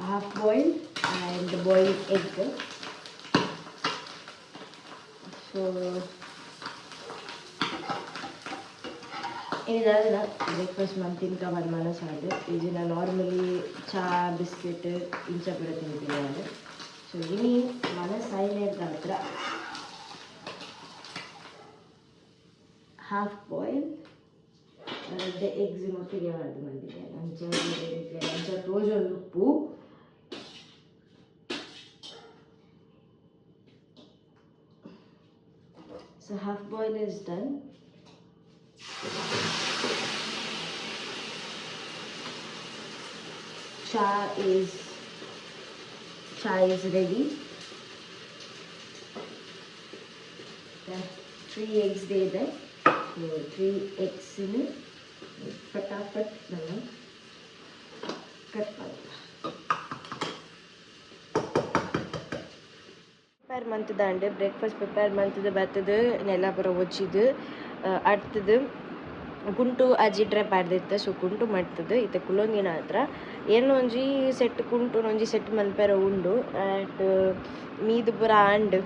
half boiled and boiled egg. So ಇದಾದ breakfast ನಾನು ತಿನ್ಕೊಂಡು ಮನಸ್ಸಾದೆ ಇದು ನಾನು ನಾರ್ಮಲಿ ಚಹಾ ಬಿಸ್ಕೆಟ್ ಇಂಚ ಬಿಡ ತಿಂತೀನಿ ನಾನು. ಸೊ ಇನಿ ಮನಸ್ಸಾಯಿನ ಹತ್ರ ಹಾಫ್ ಬಾಯ್ಲ್ 2 eggs ಒಟ್ಟಿಗೆ ಮಾಡಿದೆ ಬಂದಿದೆ. ನಂಚ ತೋಜೊಂದು ಉಪ್ಪು, so half boil is done. Chai is ready. 3 eggs there. 3 eggs in फटाफट ನಾನು ಕಟ್ ಮಾಡ್ತೀನಿ. ಪ್ರಿಪೇರ್ ಮಾಡ್ತಿದ್ದೆ ಬ್ರೇಕ್ಫಾಸ್ಟ್ ಪ್ರಿಪೇರ್ ಮಾಡ್ತಿದ್ದೆ ಬರ್ತದೆ ನೆಲ ಬರೋ ಒಚ್ಚಿದ್ದು ಅಡ್ತದ್ದು ಕುಂಟು ಅಜಿಟ್ರೆ ಪಾಡ್ದಿತ್ತು. ಸೊ ಕುಂಟು ಮಾಡ್ತದೆ ಇತ್ತೆ ಕುಲೊಂಗಿನ ಹತ್ರ ಏನು ಒಂಜಿ ಸೆಟ್ ಕುಂಟು ಒಂಜಿ ಸೆಟ್ ಮಲ್ಪೆರ ಉಂಡು ಆ್ಯಂಡ್ ಮೀದು ಪೂರ ಆಂಡ್.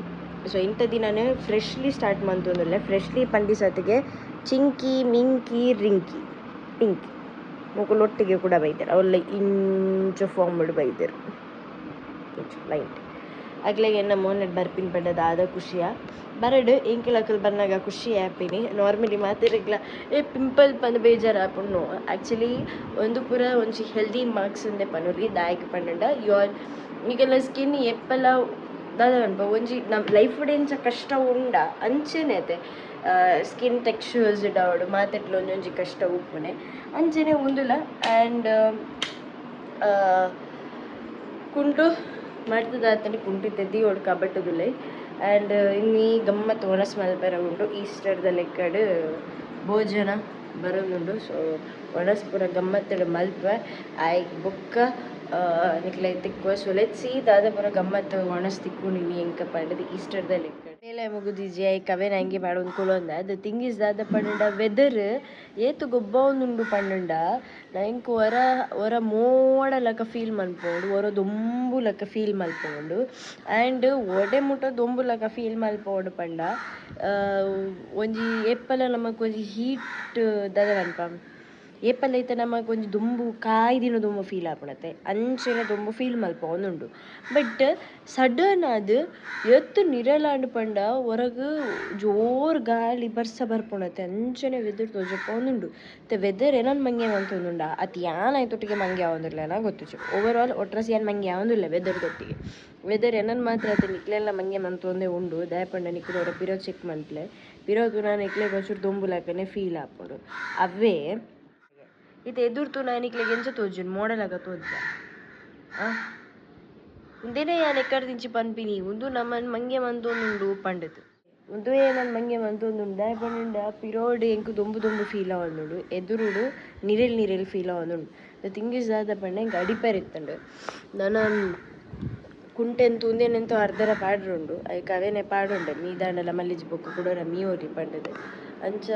ಸೊ ಇಂಥ ದಿನನೇ ಫ್ರೆಶ್ಲಿ ಸ್ಟಾರ್ಟ್ ಮಾಡ್ತಂದಿಲ್ಲ. ಫ್ರೆಶ್ಲಿ ಪಂಡಿ ಸತಿಗೆ ಚಿಂಕಿ ಮಿಂಕಿ ರಿಂಕಿ ಪಿಂಕಿ ಮುಕ್ಕಲೊಟ್ಟಿಗೆ ಕೂಡ ಬೈತಾರೆ. ಅವಲ್ಲ ಇಂಚು ಫಾರ್ಮ್ ಮಾಡಿ ಬೈದರು ಲೈಟ್ ಆಗ್ಲಾಗ ನಮ್ಮ ಮೊನ್ನೆ ಬರ್ಪಿನ ಪಡ್ಡದ ಖುಷಿಯ ಬರಡು ಎಂಕಿಲಕ್ಕಲ್ ಬಂದಾಗ ಖುಷಿ ಆ್ಯಪಿನಿ. ನಾರ್ಮಲಿ ಮಾತಿರಗ್ಲ ಪಿಂಪಲ್ ಪಂದು ಬೇಜಾರು ಆಪಣ್ಣು. ಆ್ಯಕ್ಚುಲಿ ಒಂದು ಪೂರ ಒಂಚಿ ಹೆಲ್ದಿ ಮಾರ್ಕ್ಸ್ ಅಂದೆ ಪನ್ನೂರಿ ದಾಯಕ ಪನ್ನಡ ಯೋರ್ ಈಗೆಲ್ಲ ಸ್ಕಿನ್ ಎಪ್ಪೆಲ್ಲ ದಾದ ಅನ್ಪ ಒಂಜಿ ನಮ್ಮ ಲೈಫ್ ಎಂಚ ಕಷ್ಟ ಉಂಡ ಅಂಚೆನೆ ಅತೆ ಸ್ಕಿನ್ ಟೆಕ್ಸ್ಚರ್ಸ್ ಇಡಾವಡು ಮಾತೆಟ್ಲು ಒಂದೊಂಜಿ ಕಷ್ಟ ಉಪ್ಪುನೆ ಅಂಚೆನೆ ಉಂದುಲ. ಆ್ಯಂಡ್ ಕುಂಟು ಮಾಡ್ತದಾತನಿ ಕುಂಟು ತೆದ್ದಿ ಒಡು ಕಬಟ್ಟುದುಲ್ಲ. ಆ್ಯಂಡ್ ಇನ್ನೀ ಗಮ್ಮತ್ತು ಒಣಸ್ ಮಲ್ಪೆರ ಉಂಟು ಈಸ್ಟರ್ದ ಲೆಕ್ಕಡು ಭೋಜನ ಬರೋದುಂಡು. ಸೊ ಒಣಸ್ ಪೂರ ಗಮ್ಮತ್ತಡು ಮಲ್ಪೆ ಆಯ್ಕೆ ಬೊಕ್ಕ ನಿಕ್ಲೆ ತಿಕ್ಕುವ ಸೊಲೆತ್ಸಿ ದಾದ ಪೂರ ಗಮ್ಮತ್ತು ಒಣಸ್ ತಿಕ್ಕೊಂಡಿನಿ ಎಂಕ ಪಂಡದು ಈಸ್ಟರ್ದ ಲೆಕ್ಕ ಮೇಲೆ ಮುಗುದಿಜಿ ಆಯ್ಕೆ ಅವೇ ನಂಗೆ ಮಾಡೋದು ಕುಲೊಂದ ಅದು ತಿಂಗಿಸ್ ದಾದ ಪಂಡ ವೆದರ್ ಏತು ಗೊಬ್ಬ ಒಂದುಂಡು ಪಂಡ ನಂಗೆ ಹೊರ ಮೋಡ ಲಕ್ಕ ಫೀಲ್ ಮಲ್ಪೊಂಡು ಹೊರ ದೊಂಬು ಲಕ್ಕ ಫೀಲ್ ಮಲ್ಪೊಂಡು ಆ್ಯಂಡ್ ಒಡೆ ಮುಟ್ಟ ದೊಂಬು ಲಕ್ಕ ಫೀಲ್ ಮಲ್ಪೊಂಡು ಪಂಡ ಒಂಜಿ ಏಪಲ ನಮಕ್ ಒಂಜಿ ಹೀಟ್ ದಾದ ಅನ್ಪ ಏಪಲ್ ಐತೆ ನಮಗೆ ಒಂಜಿ ದುಂಬು ಕಾಯ್ದಿನ ದುಂಬು ಫೀಲ್ ಆಪಣತೆ ಅಂಚೆನೆ ದುಂಬು ಫೀಲ್ ಮಲ್ಪ ಒಂದುಂಡು. ಬಟ್ ಸಡನ್ ಅದು ಎತ್ತು ನಿರಲಾಂಡು ಪಂಡ ಹೊರಗೆ ಜೋರು ಗಾಳಿ ಬರ್ಪುಣತೆ ಅಂಚೆನೆ ವೆದರ್ ತೋಜಪ್ಪ ಒಂದುಂಡು. ಮತ್ತು ವೆದರ್ ಏನನ್ನು ಮಂಗೆ ಅಂತಂದುಂಡ ಅದು ಯಾನಾಯ್ತೊಟ್ಟಿಗೆ ಮಂಗೆ ಆವಂದಿಲ್ಲ ಗೊತ್ತು. ಓವರ್ ಆಲ್ ಒಟ್ರಸಿ ಏನು ಮಂಗೆ ಆವಂದಿಲ್ಲ ವೆದರ್ ತೊಟ್ಟಿಗೆ. ವೆದರ್ ಏನನ್ನು ಮಾತ್ರ ಅದು ನಿಕ್ಲೆಲ್ಲ ಮಂಗೆ ಮಂತೊಂದೇ ಉಂಡು ದಯಪಂಡ ನಿಕ್ಲು ಅವರ ಪಿರೋ ಚೆಕ್ ಮಂತ್ಲೆ ಪಿರೋದು ನಾನು ನಿಕ್ಲೆಗೆ ಒಂಚೂರು ದುಂಬುಲಾಕನೆ ಫೀಲ್ ಆಪೋಡು ಅವೇ ಇದು ಎದುರ್ತು ನಾನಿಕ್ಲೆಗೆ ಎಂಚ ತೋಜುನು ಮೋಡಲಾಗ ತೋಜ ಉಂದೇನೆ ಯಾನ್ ಎಕ್ಕಡ್ದಿಂಚಿ ಪನ್ಪಿನಿ ಉಂದು ನಮ್ಮನ್ನು ಮಂಗೆ ಮಂತೊಂದುಂಡು ಪಂಡದು ಉಂದು ಏನನ್ನು ಮಂಗೆ ಮಂತೊಂದುಂಡು ದಾಯ ಪಂಡ ಪಿರೋಡ್ ಎಂಕು ದೊಂಬು ಫೀಲ್ ಆವಂದುಂಡು ಎದುರುಡು ನಿರೆಲ್ ಫೀಲ್ ಆವಂದುಂಡು. ದ ತಿಂಗಿಸ್ ದಾದ ಪಂಡ ಎಂಕ ಅಡಿಪೇರ್ ಇತ್ತಂಡು ನಾನು ಕುಂಟೆಂತು ಉಂದೇನೆಂತೂ ಅರ್ಧರ ಪಾಡ್ರುಂಡು ಅದಕ್ಕೆ ಅವೇನೆ ಪಾಡುಂಡೆ ಮೀದಾಂಡಲ ಮಲ್ಲಿಜಿ ಬೊಕ್ಕ ಕೂಡ ಮೀ ಓರಿ ಪಂಡದು ಅಂಚ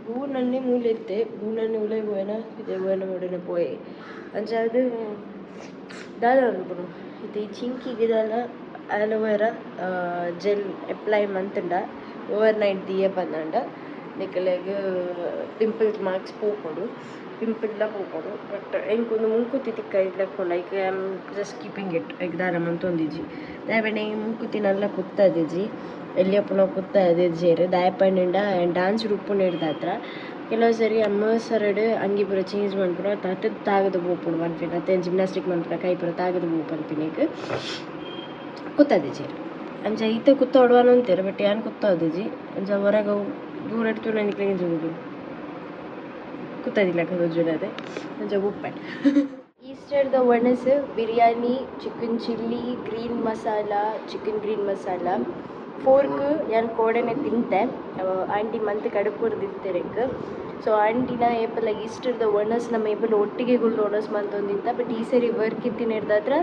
ಹೂನನ್ನೇ ಮೂಲೆತ್ತೆ ಹೂನನ್ನೇ ಉಲೆ ಹೋಯನ ಇದೇ ಹೋಯನ ಮೊಡನೆ ಪೋಯೆ ಅಂಚ ಅದು ದಾದ ಅನ್ಪುನು ಇದು ಈ ಚಿಂಕಿಗಿದಲ್ಲ ಅಲೋವೆರಾ ಜೆಲ್ ಅಪ್ಲೈ ಮಂತಂಡ ಓವರ್ ನೈಟ್ ದಿಯೆ ಬಂದಂಡ ನಿಕ್ಕಲೆಗ್ ಪಿಂಪಲ್ಸ್ ಮಾರ್ಕ್ಸ್ ಪೋಪೊಡು ಪಿಂಪಲ್ಲ ಪೋಪೊಡು. ಬಟ್ ಎಂಕೊಂದು ಮುಂಕುತಿ ತಿಕ್ಕ ಇಡ್ಲಕ್ಕೊಂಡು ಐಕ್ I am just keeping it ಐಕ್ ದಾರ ಮಂತೊಂದಿಜಿ ದಾಯಪಂಡ ಮುಂಕುತಿ ನಲ್ಲ ಕುತ್ತದಿಜಿ ಎಲ್ಲಿ ಅಪ್ಪನ ಕುತ್ತದಿಜೇರು ದಾಯಪಂಡ ಡ್ಯಾನ್ಸ್ ರೂಪುನ ಹಿಡ್ದಾತ್ರ ಕೆಲವು ಸರಿ ಅಮ್ಮ ಸರಡು ಅಂಗಿ ಪೂರ ಚೇಂಜ್ ಮಾಡ್ಬಿಡ ತಾಗದು ಬೋಪುಡು ಮನ್ಪಿನ ಮತ್ತೆ ಜಿಮ್ನಾಸ್ಟಿಕ್ ಮನ್ಪಿನ ಕೈ ಪೂರ ತಾಗದು ಬೋಪ್ ಅನ್ಪಿನಿಗೆ ಕುತ್ತದಿಜೇರು ಅಂಚ ಈತ ಕುತ್ತ ಹೊಡುವನು ಅಂತೀರ. ಬಟ್ ಏನು ಕುತ್ತದಿಜಿ ಅಂಚ ಹೊರಗೆ ದೂರ ಇಡ್ತು ನನಗೆ ಜುಗುದು ಕುತ್ತದಿಲ್ಲ ಕದೊಜ್ಜುನದೆ ಅಂಚ ಉಪ್ಪೆ ಈಸ್ಟರ್ದ ಒಣಸು biryani chicken chilli green masala chicken green masala fork ಯಾನ್ ಕೋಡೆನೆ ತಿಂತೆ ಆಂಟಿ ಮಂತ್ ಕಡುಪುರ್ದಿತ್ತೆರೆಕ್. ಸೊ ಆಂಟಿನ ಏಪಲ ಈಸ್ಟರ್ದ ಒಣಸ್ ನಮ್ಮ ಏಪಲ ಒಟ್ಟಿಗೆ ಕುಲ್ದು ಒಣಸ್ ಮಂತೊಂದಿತ್ತ. ಬಟ್ ಈ ಸರಿ ವರ್ಕ್ ಇತ್ತಿನ ಹಿಡ್ದಾತ್ರ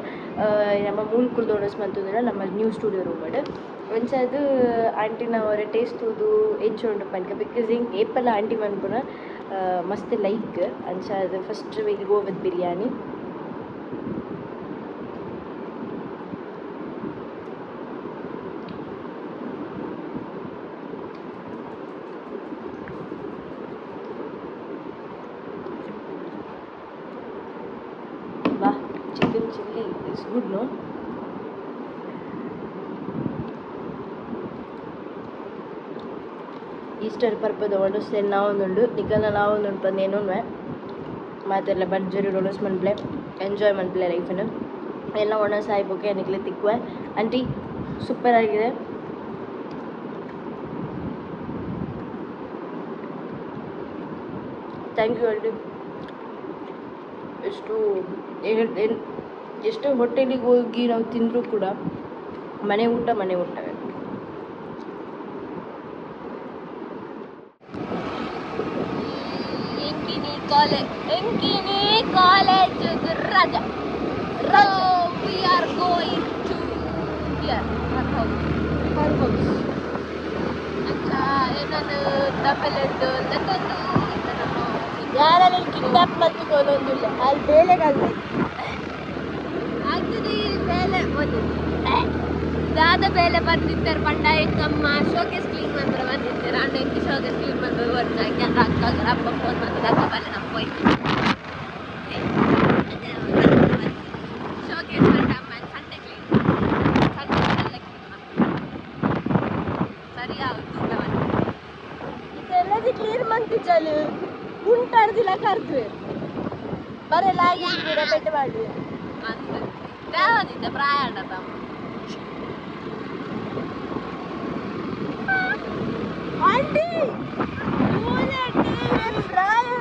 ನಮ್ಮ ಮೂಲ್ ಕುಲ್ದು ಒಣಸ್ ಮಂತೊಂದಿಲ್ಲ ನಮ್ಮ ನ್ಯೂ ಸ್ಟುಡಿಯೋ ರೂಮಡ್ ಒಂಚ ಅದು ಆಂಟಿನ ಅವರ ಟೇಸ್ಟ್ ಉಂಡು ಎಂಚುಂಡು ಪನ್ಕ ಬಿಕಾಸ್ ಹಿಂಗೆ ಏಪಲ ಆಂಟಿ ಮನ್ಪುನ ಮಸ್ತ್ ಲೈಕ್ ಅಂಚ ಅದು first will go with biryani Bah, chicken chili is good, no? Easter ಪರ್ಪದ ಒಡಸ್ಲೆ ನಾವೊಂದುಂಡು ನಿಕಲ್ನ ನಾವೊಂದುಂಡು ಪಂದೇನು ಮಾತೆಲ್ಲ ಭರ್ಜರಿ ರೊಡಸ್ ಮನ್ಪ್ಲೆ ಎಂಜಾಯ್ ಮನ್ಪ್ಲೆ ಲೈಫನ್ನು ಎಲ್ಲ ಒಣ ಸಾಯ್ಬೋಕೆ ನಿಕ್ಲೆ ತಿಕ್ಕುವೆ ಆಂಟಿ ಸೂಪರ್ ಆಗಿದೆ. Thank you aunty. ಎಷ್ಟು ಹೋಟೆಲಿಗೆ ಹೋಗಿ ನಾವು ತಿಂದರೂ ಕೂಡ ಮನೆ ಊಟವೇ. ಎಂಕಿನಿ ಕಾಲೇಜ್ ರಾಜ. We are going to here. Her house. ಏನದು ತಪ್ಪಲೆಟ್ಟು ತಂದು ಯಾರಲ್ಲಿ ಕಿಡ್ನಾಪ್ ಮತ್ತು ಕೊಲ್ಲೊಂದಿಲ್ಲ ಅಲ್ಲಿ ಬೇಳೆಗಾಲ ಆಗ್ತದೆ ಬೇಳೆ ದಾದ ಬೇಳೆ ಬಂದಿರ್ತಾರೆ ಪಂಡ ಎಂಕಮ್ಮ ಶೋಕೇಸ್ ಕ್ಲೀನ್ ಮಾಡ್ತಾರೆ ಬಂದಿರ್ತಾರೆ ಅಂಡ್ ಎಂಕಿ ಶೋಕೇಸ್ ಕ್ಲೀನ್ ಮಾಡ್ತಾರೆ ವರ್ಷ ಅಕ್ಕ ಅಪ್ಪ ಫೋನ್ ಮಾಡ್ತಾರೆ ಅಕ್ಕ ಬಲ್ಲ ನಮ್ಮ ಹೋಯ್ತು ಶೋಕೇಸ್ ಬಂದ ಅಮ್ಮ ಸಂಡೆ ಕ್ಲೀನ್ ಸಂಡೆ ಎಲ್ಲ ಕ್ಲೀನ್ ಮಾಡ್ತಾರೆ ಸರಿ ಆಗುತ್ತೆ ಇದೆಲ್ಲದಿ ಕ್ಲೀನ್ ಮಾಡ್ತಿ ಚಾಲು ಉಂಟಾಡ್ದಿಲ್ಲ ಕರ್ದ್ವಿ ಬರೆಲ್ಲ ಆಗಿದ್ದೀರ ಪೆಟ್ಟು ಮಾಡಿ ಅಂತ ದೇವದಿದ್ದ ಪ್ರಾಯಣ ತಮ್ಮ ಆಂಟಿ ಪ್ರಾಯಣ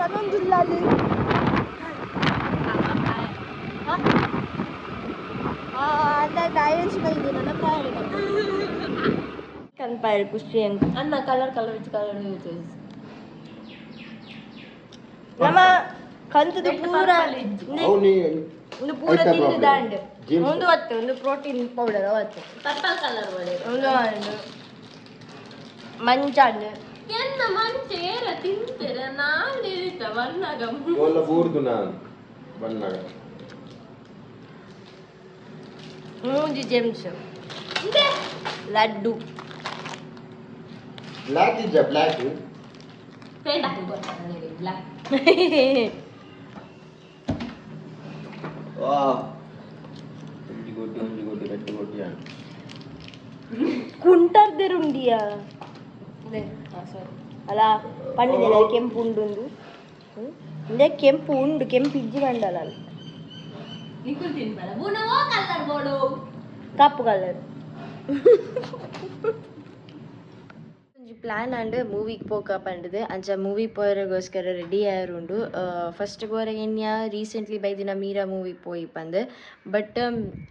ಪನೊಂದಿಲ್ಲ ಅಲ್ಲಿ ಅಂದಾಗ ಆಯನ್ಸ್ನ ಇದು ನನ್ನ ಪ್ರಾಯಣ ಕನ್ಪಾಯರು ಖುಷಿ ಅಂತ ಅನ್ನ ಕಲರ್ ಯೂಸ್ ನಮ್ಮ ಕಂತದು ಪೂರ ಪೂರ ತಿಂದಿದ್ದಾಂಡ್ ಒಂದು ಹೊತ್ತು ಒಂದು ಪ್ರೋಟೀನ್ ಪೌಡರ್ ಅವತ್ತು ಪರ್ಪಲ್ ಕಲರ್ ಒಂದು ಮಂಚಾಂಡ್ ಎನ್ನ ಮಂಚೇರ ತಿಂತೀರ ನಾಳಿತ ಬಣ್ಣಗ ಒಲ್ಲ ಬೂರ್ದು ನಾನು ಬಣ್ಣಗ ಮೂಜಿ Gems laddu black is black paint ಹಾಕಿ ಬರ್ತಾರೆ ಬ್ಲಾಕ್ ಕುಂಟರ್ದಿರುಂಡಿಯಾ ಅಲ್ಲ ಪಂಡಿದೆಲ್ಲ ಕೆಂಪು ಉಂಡು ಇಂದೇ ಕೆಂಪು ಉಂಡು ಕೆಂಪು ಇಜ್ಜಿ ಬಂಡಲ್ಲ ಕಪ್ಪು ಕಲರ್ ಪ್ಲಾನ್ ಆಂಡ್ ಮೂವಿಗೆ ಪೋಕ ಪಂಡದು ಅಂಚ ಮೂವಿ ಪೋಯರಗೋಸ್ಕರ ರೆಡಿ ಆಯರುಂಡು ಫಸ್ಟ್ ಗೋರ ಎನ್ಯ ರೀಸೆಂಟ್ಲಿ ಬೈದಿನ ಮೀರಾ ಮೂವಿಗೆ ಪೋಯಿ ಪಂದು ಬಟ್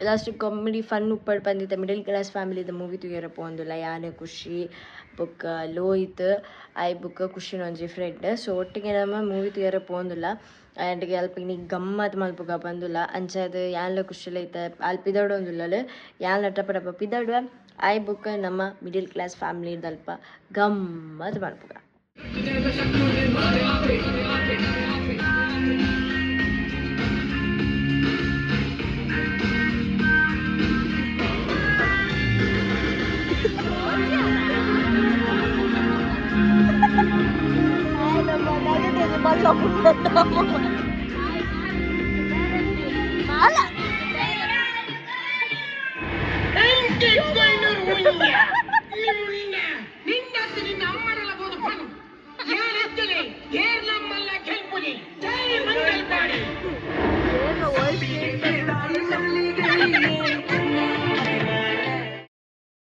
ಲಾಸ್ಟ್ ಕಾಮಿಡಿ ಫನ್ ಉಪ್ಪಡ್ ಪಂದಿತ್ತ ಮಿಡಲ್ ಕ್ಲಾಸ್ ಫ್ಯಾಮಿಲಿದ ಮೂವಿ ತುಯ್ಯರ ಪೋಂದುಲ್ಲ ಯಾನೆ ಖುಷಿ ಬೊಕ್ಕ ಲೋಹಿತ್ ಐ ಬುಕ್ಕ ಖುಷಿನ ಒಂಜಿ ಫ್ರೆಂಡ್ ಸೊ ಒಟ್ಟಿಗೆ ನಮ್ಮ ಮೂವಿ ತುಯ್ಯರ ಪೋಂದುಲ್ಲ ಆ್ಯಂಡ್ ಅಲ್ಪ ನೀ ಗಮ್ಮತ್ ಮಲ್ಪುಗ ಬಂದುಲ್ಲ ಅಂಚದು ಯಾನ್ಲ ಖುಷಿಲ ಐತ ಅಲ್ಲಿ ಪಿದಾಡೊಂದುಲ್ಲ ಯಾನ್ಲ ಟಪ ಟಪ ಪಿದಾಡುವ ಐ ಬುಕ್ ನಮ್ಮ ಮಿಡಿಲ್ ಕ್ಲಾಸ್ ಫ್ಯಾಮಿಲಿ ಅಲ್ಪ ಗಮ್ಮತ್ ಮಾಡ್ಪುಗ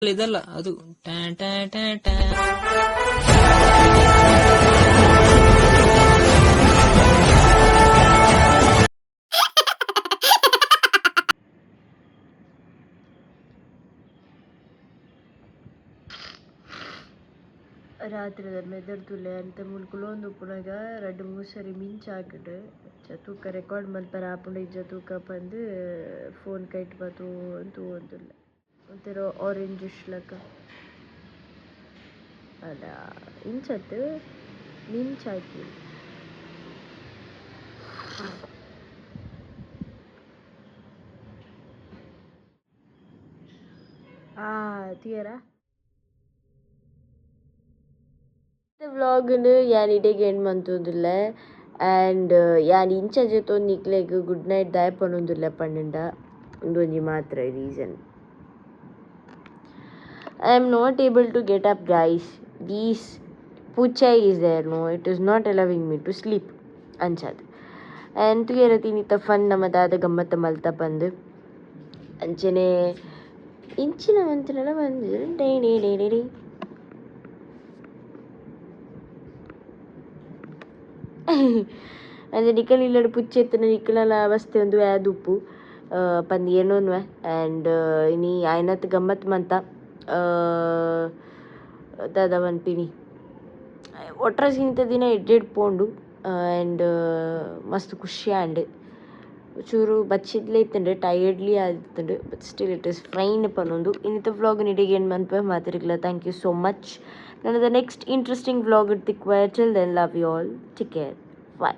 ಇದಲ್ಲ ಅದು ರಾತ್ರಿ ಮೆದರ್ದುಲೆ ಅಂತ ಮುಲ್ಕುಲೊಂದು ಉಪ್ಪುನಾಗ 2-3 ಸರಿ ಮಿಂಚಾಕಿಟ್ಟು ತೂಕ ರೆಕಾರ್ಡ್ ಮಲ್ಪರ ಆಪುಂಡ ಇಜ್ಜ ತೂಕ ಬಂದು ಫೋನ್ ಕೈಟ್ ಬತ್ತು ಅಂತೂ ಒಂದಿಲ್ಲ ಒಂಥರ ಆರೆಂಜ್ ಲಕ ಅಲ್ಲ ಇಂಚತ್ತು ಮಿಂಚಾಕಿ తీయరా ವ್ಲಾಗ್ನು ಯಾನ್ ಇಡೆಗೆ ಎಂಡ್ ಮಂತೊಂದುಲ್ಲ ಆ್ಯಂಡ್ ಯಾನ್ ಇಂಚ ಜೆತೊಂದು ನಿಕ್ಲೆಗ್ ಗುಡ್ ನೈಟ್ ದಾಯೆ ಪನೊಂದುಲ್ಲ ಪಂಡಂಡ ಉಂದೊಂಜಿ ಮಾತ್ರ reason I am not able to get up, guys. This puchai is there, no, it is not allowing me to sleep anchad and tuyeratinita fun namadada gammata malta bandu ಅಂಚನೆ ಇಂಚಿನ ಮಂತ್ರನ ಬಂದು ಡೈ ಡೈ ಡೈ ಡೈ ಡೈ ಅಂದರೆ ನಿಕಲ್ ಇಲ್ಲಡು ಪುಚ್ಚೆತ್ತಿನ ನಿಕ್ಕಲ ಅವಸ್ಥೆ ಒಂದು ಉಪ್ಪು ಪಂದು ಏನೋನ್ವೆ ಆ್ಯಂಡ್ ಇನಿ ಆಯ್ನತ್ ಗಮ್ಮತ್ ಮಂತ ದಾದ ಪನ್ಪಿನಿ ಒಟ್ರ ಸಿಂತ ದಿನ ಎಡ್ಡೆಡ್ ಪೋಂಡು ಆ್ಯಂಡ್ ಮಸ್ತ್ ಖುಷಿ ಆಂಡ್ ಚೂರು ಬಚ್ಚಿದ್ಲೇ ಇತ್ತಂಡೆ ಟಯರ್ಡ್ಲಿ ಆದಿತ್ತಂಡೆ but still it is fine ಪನ್ನೊಂದು ಇನ್ನಿತ ವ್ಲಾಗ್ ನಿಡಿಗೆ ಏನು ಮನ್ಪೆ ಮಾತಿರ್ಲಿಲ್ಲ ಥ್ಯಾಂಕ್ ಯು ಸೋ ಮಚ್ ನನ್ನದು ನೆಕ್ಸ್ಟ್ ಇಂಟ್ರೆಸ್ಟಿಂಗ್ ವ್ಲಾಗ್ ಇಡ್ತಿಕ್ವ till then love you all take care by